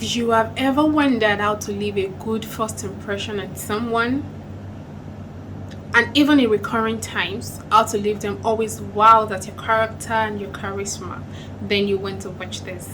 If you have ever wondered how to leave a good first impression on someone, and even in recurring times, how to leave them always wowed at your character and your charisma, then you want to watch this.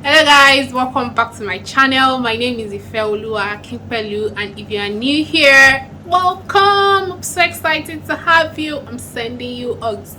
Hello guys, welcome back to my channel. My name is Ifeoluwa Akinpelu, and if you are new here, welcome. I'm so excited to have you. I'm sending you hugs.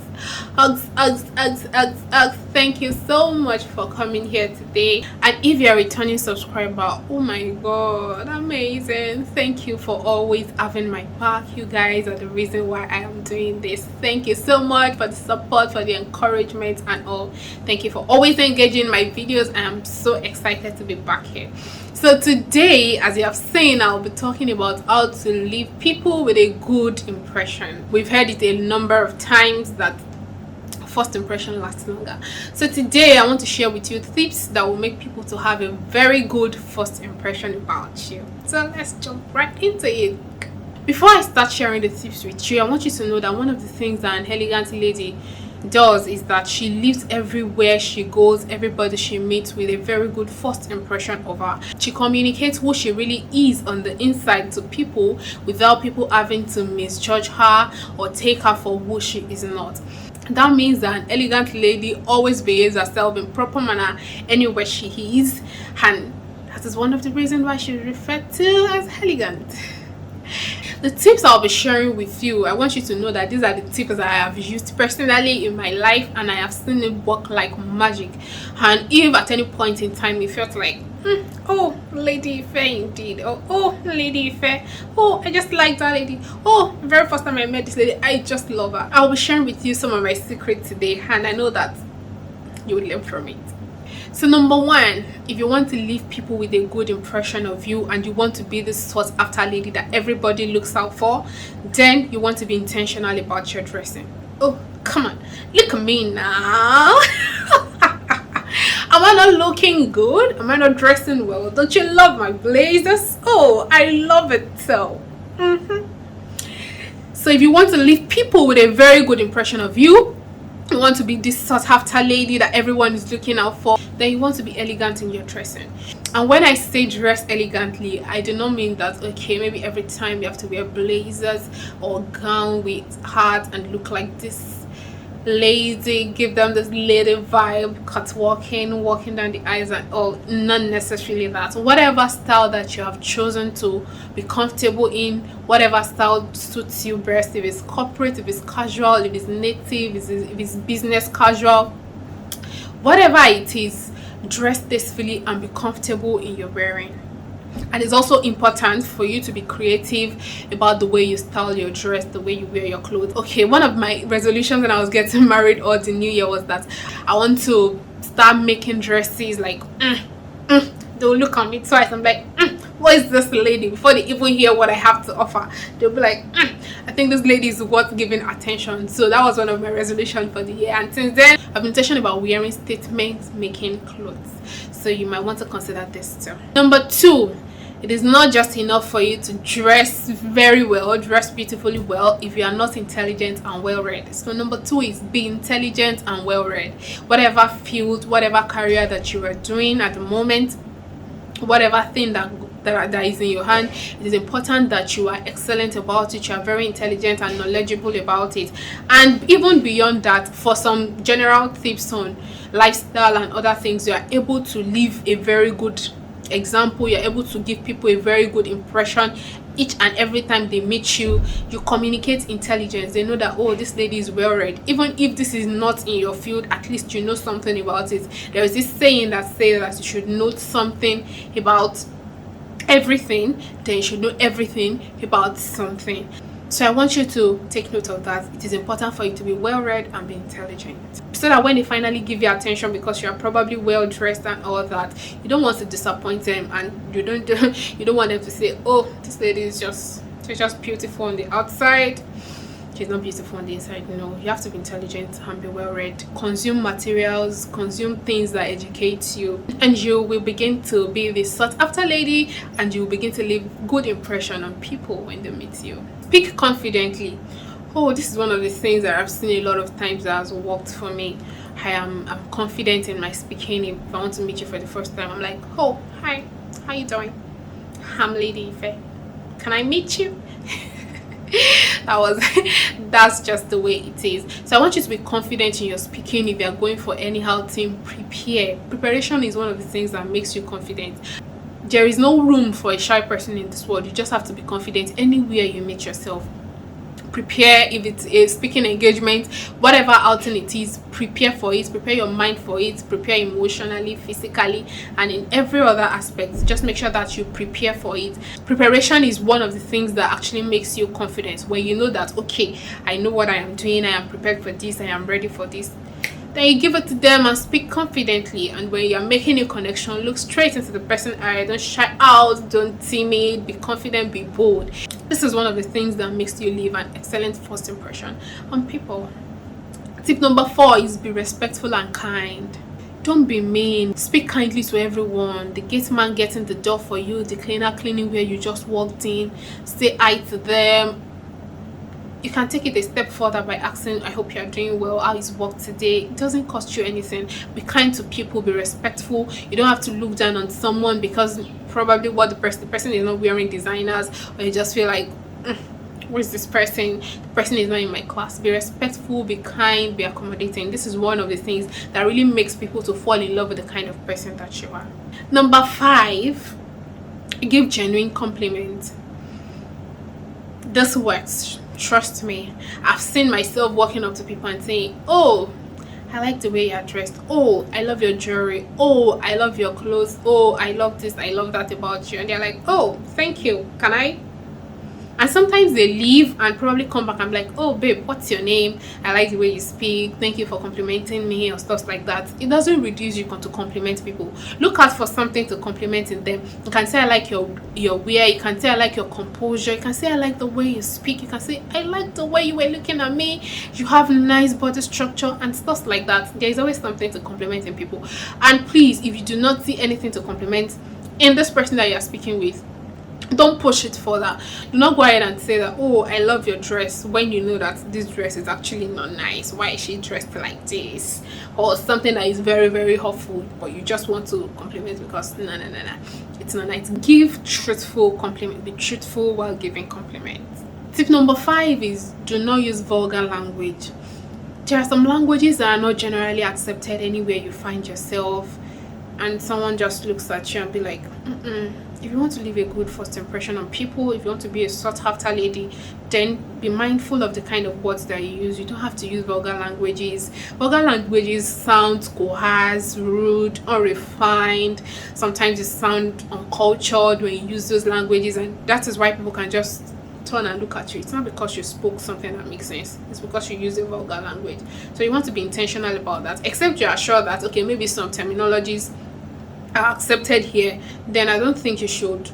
Thank you so much for coming here today. And if you're a returning subscriber, oh my god, amazing. Thank you for always having my back. You guys are the reason why I am doing this. Thank you so much for the support, for the encouragement and all. Thank you for always engaging my videos. I am so excited to be back here. So today, as you have seen, I'll be talking about how to leave people with a good impression. We've heard it a number of times that first impression lasts longer. So today I want to share with you tips that will make people to have a very good first impression about you. So let's jump right into it. Before I start sharing the tips with you, I want you to know that one of the things that an elegant lady does is that she leaves everywhere she goes, everybody she meets, with a very good first impression of her. She communicates who she really is on the inside to people without people having to misjudge her or take her for who she is not. That means that an elegant lady always behaves herself in proper manner anywhere she is, and that is one of the reasons why she is referred to as elegant. The tips I'll be sharing with you, I want you to know that these are the tips that I have used personally in my life, and I have seen it work like magic. And if at any point in time you felt like, oh, Lady Ife indeed, or oh, Lady Ife, oh, I just like that lady, oh, the very first time I met this lady, I just love her, I'll be sharing with you some of my secrets today, and I know that you will learn from it. So number one, if you want to leave people with a good impression of you and you want to be this sought after lady that everybody looks out for, then you want to be intentional about your dressing. Oh, come on, look at me now. Am I not looking good? Am I not dressing well? Don't you love my blazers? Oh, I love it so. So if you want to leave people with a very good impression of you, you want to be this sought after lady that everyone is looking out for, then you want to be elegant in your dressing. And when I say dress elegantly, I do not mean that okay, maybe every time you have to wear blazers or gown with hat and look like this lady, give them this lady vibe, cut walking down the aisles and all. Not necessarily that. Whatever style that you have chosen to be comfortable in, whatever style suits you best, if it's corporate, if it's casual, if it's native, if it's business casual, whatever it is, dress tastefully and be comfortable in your wearing. And it's also important for you to be creative about the way you style your dress, the way you wear your clothes. Okay, one of my resolutions when I was getting married or the new year was that I want to start making dresses like they'll look at me twice. I'm like, what is this lady? Before they even hear what I have to offer, they'll be like, I think this lady is worth giving attention. So that was one of my resolutions for the year, and since then I've been intentional about wearing statement making clothes. So you might want to consider this too. Number two, it is not just enough for you to dress very well, dress beautifully well, if you are not intelligent and well read. So number two is be intelligent and well read. Whatever field, whatever career that you are doing at the moment, whatever thing that is in your hand, it is important that you are excellent about it, you are very intelligent and knowledgeable about it. And even beyond that, for some general tips on lifestyle and other things, you are able to leave a very good example, you're able to give people a very good impression each and every time they meet you. You communicate intelligence. They know that, oh, this lady is well read. Even if this is not in your field, at least you know something about it. There is this saying that says that you should know something about everything, then you should know everything about something. So I want you to take note of that. It is important for you to be well read and be intelligent, so that when they finally give you attention because you are probably well dressed and all that, you don't want to disappoint them, and you don't want them to say, oh, this lady is just beautiful on the outside, she's not beautiful on the inside. No, you have to be intelligent and be well read. Consume materials, consume things that educate you, and you will begin to be the sought after lady, and you will begin to leave good impression on people when they meet you. Speak confidently. Oh, this is one of the things that I've seen a lot of times that has worked for me. I'm confident in my speaking. If I want to meet you for the first time, I'm like, oh, hi, how you doing? I'm Lady Ife. Can I meet you? That's just the way it is. So I want you to be confident in your speaking. If you're going for any outing, prepare. Preparation is one of the things that makes you confident. There is no room for a shy person in this world. You just have to be confident anywhere you meet yourself. Prepare. If it's a speaking engagement, whatever outing it is, prepare for it. Prepare your mind for it. Prepare emotionally, physically, and in every other aspect. Just make sure that you prepare for it. Preparation is one of the things that actually makes you confident. When you know that, okay, I know what I am doing, I am prepared for this, I am ready for this, then you give it to them and speak confidently. And when you're making a connection, look straight into the person's eye. Don't shy out, don't timid, be confident, be bold. This is one of the things that makes you leave an excellent first impression on people. Tip number 4 is be respectful and kind. Don't be mean. Speak kindly to everyone. The gate man getting the door for you, the cleaner cleaning where you just walked in, say hi to them. You can take it a step further by asking, I hope you are doing well, how is work today? It doesn't cost you anything. Be kind to people, be respectful. You don't have to look down on someone because probably what the person is not wearing designers, or you just feel like, who is this person? The person is not in my class. Be respectful, be kind, be accommodating. This is one of the things that really makes people to fall in love with the kind of person that you are. Number 5, give genuine compliments. This works. Trust me. I've seen myself walking up to people and saying, oh, I like the way you're dressed. Oh, I love your jewelry. Oh, I love your clothes. Oh, I love this, I love that about you. And they're like, oh, thank you. Can I? And sometimes they leave and probably come back and be like, oh babe, what's your name? I like the way you speak. Thank you for complimenting me, or stuff like that. It doesn't reduce you to compliment people. Look out for something to compliment in them. You can say I like your wear. You can say I like your composure. You can say I like the way you speak. You can say I like the way you were looking at me. You have nice body structure and stuff like that. There is always something to compliment in people. And please, if you do not see anything to compliment in this person that you are speaking with, don't push it further. Do not go ahead and say that, oh, I love your dress, when you know that this dress is actually not nice. Why is she dressed like this? Or something that is very, very hurtful, but you just want to compliment because no, it's not nice. Give truthful compliment. Be truthful while giving compliments. Tip number 5 is do not use vulgar language. There are some languages that are not generally accepted anywhere you find yourself, and someone just looks at you and be like, If you want to leave a good first impression on people, if you want to be a sought after lady, then be mindful of the kind of words that you use. You don't have to use vulgar languages. Vulgar languages sound coarse, rude, unrefined. Sometimes it sound uncultured when you use those languages, and that is why people can just turn and look at you. It's not because you spoke something that makes sense. It's because you use a vulgar language. So you want to be intentional about that. Except you are sure that, okay, maybe some terminologies are accepted here, then I don't think you should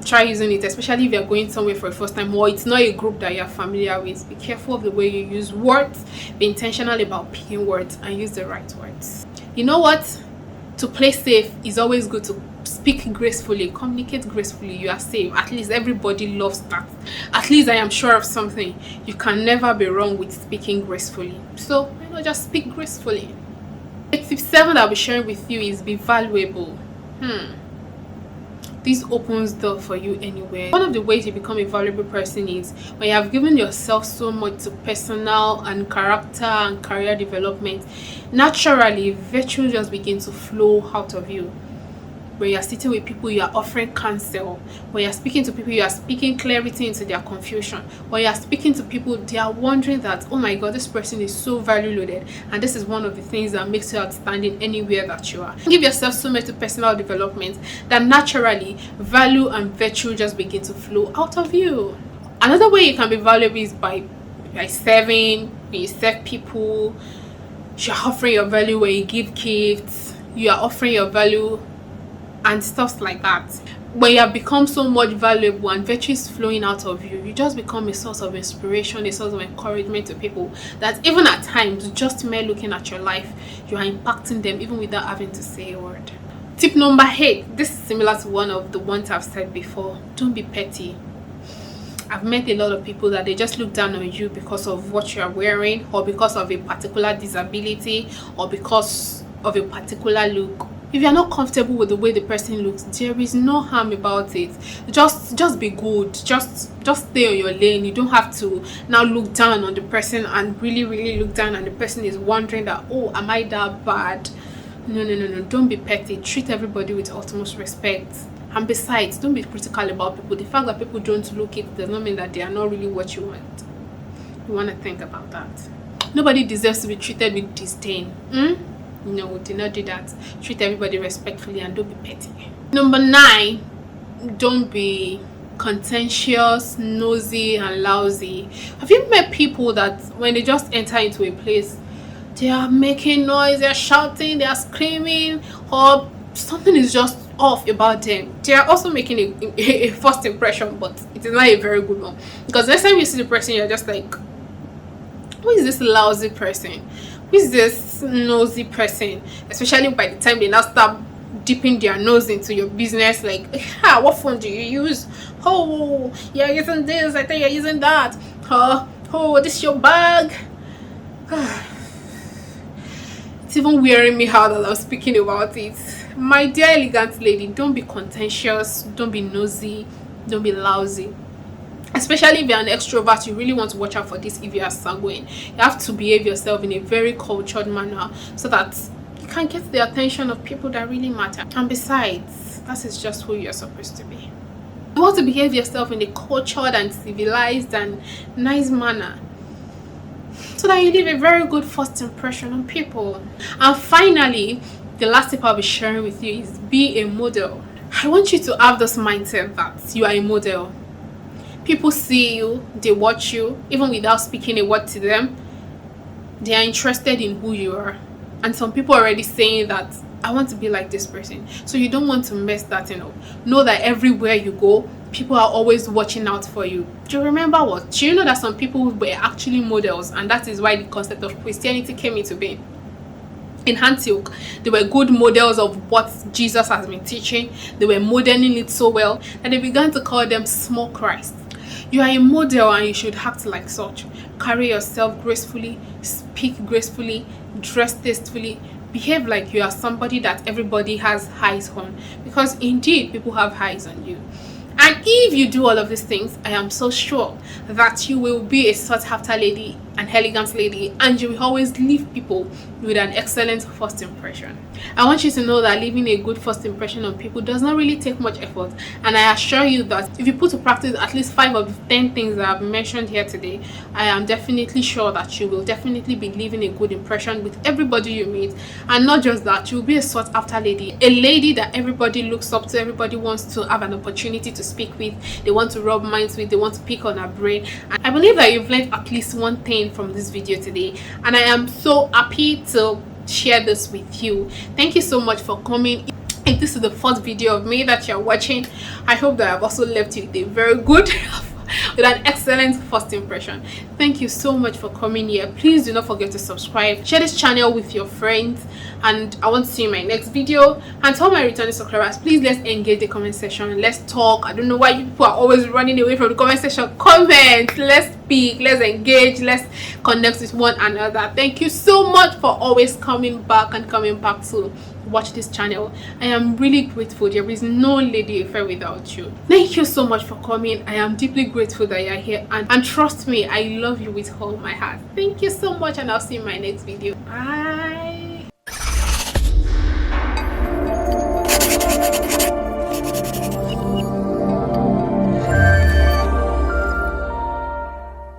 try using it, especially if you're going somewhere for the first time or it's not a group that you're familiar with. Be careful of the way you use words. Be intentional about picking words and use the right words. You know what? To play safe is always good to speak gracefully, communicate gracefully. You are safe. At least everybody loves that. At least I am sure of something. You can never be wrong with speaking gracefully. So why not just speak gracefully? Tip 7 that I'll be sharing with you is be valuable. This opens door for you anywhere. One of the ways you become a valuable person is when you have given yourself so much to personal and character and career development. Naturally, virtue just begins to flow out of you. When you're sitting with people, you are offering counsel. When you're speaking to people, you are speaking clarity into their confusion. When you're speaking to people, they are wondering that, oh my god, this person is so value loaded. And this is one of the things that makes you outstanding anywhere that you are. Give yourself so much to personal development that naturally value and virtue just begin to flow out of you. Another way you can be valuable is by serving. When you serve people, you're offering your value. When you give gifts, you are offering your value and stuff like that. when you have become so much valuable and virtue is flowing out of you, you just become a source of inspiration, a source of encouragement to people, that even at times, just mere looking at your life, you are impacting them even without having to say a word. Tip number 8. This is similar to one of the ones I've said before. Don't be petty. I've met a lot of people that they just look down on you because of what you are wearing, or because of a particular disability, or because of a particular look. If you're not comfortable with the way the person looks, there is no harm about it. Just be good. Just stay on your lane. You don't have to now look down on the person and really look down, and the person is wondering that, oh, am I that bad? No. Don't be petty. Treat everybody with utmost respect. And besides, don't be critical about people. The fact that people don't look it does not mean that they are not really what you want. You want to think about that. Nobody deserves to be treated with disdain. No, do not do that. Treat everybody respectfully and don't be petty. Number 9, don't be contentious, nosy, and lousy. Have you met people that when they just enter into a place, they are making noise, they are shouting, they are screaming, or something is just off about them? They are also making a first impression, but it is not a very good one, because next time you see the person, you're just like, who is this lousy person? Who is this nosy person? Especially by the time they now start dipping their nose into your business, like, what phone do you use? Oh, you're using this, I think you're using that. Oh, this is your bag. It's even wearing me out that I'm speaking about it. My dear elegant lady, don't be contentious, don't be nosy, don't be lousy. Especially if you're an extrovert, you really want to watch out for this. If you are sanguine, you have to behave yourself in a very cultured manner so that you can get the attention of people that really matter. And besides, that is just who you're supposed to be. You want to behave yourself in a cultured and civilized and nice manner so that you leave a very good first impression on people. And finally, the last tip I'll be sharing with you is be a model. I want you to have this mindset that you are a model. People see you, they watch you, even without speaking a word to them. They are interested in who you are. And some people are already saying that, I want to be like this person. So you don't want to mess that up. Know that everywhere you go, people are always watching out for you. Do you remember what? Do you know that some people were actually models, and that is why the concept of Christianity came into being? In Antioch, they were good models of what Jesus has been teaching. They were modeling it so well that they began to call them small Christ. You are a model and you should act like such. Carry yourself gracefully, speak gracefully, dress tastefully, behave like you are somebody that everybody has eyes on, because indeed people have eyes on you. And if you do all of these things, I am so sure that you will be a sought after lady, an elegant lady, and you will always leave people with an excellent first impression. I want you to know that leaving a good first impression on people does not really take much effort, and I assure you that if you put to practice at least 5 of the 10 things that I've mentioned here today, I am definitely sure that you will definitely be leaving a good impression with everybody you meet. And not just that, you will be a sought after lady, a lady that everybody looks up to, everybody wants to have an opportunity to speak with, they want to rub minds with, they want to pick on her brain. And I believe that you've learned at least one thing from this video today, and I am so happy to share this with you. Thank you so much for coming. If this is the first video of me that you're watching, I hope that I've also left you with a very good with an excellent first impression. Thank you so much for coming here. Please do not forget to subscribe, share this channel with your friends, and I want to see you in my next video. And to all my returning subscribers, please let's engage the comment section, let's talk. I don't know why you people are always running away from the comment section. Comment, let's speak, let's engage, let's connect with one another. Thank you so much for always coming back to watch this channel. I am really grateful. There is no lady affair without you. Thank you so much for coming. I am deeply grateful that you're here, and trust me, I love you with all my heart. Thank you so much, and I'll see you in my next video. Bye.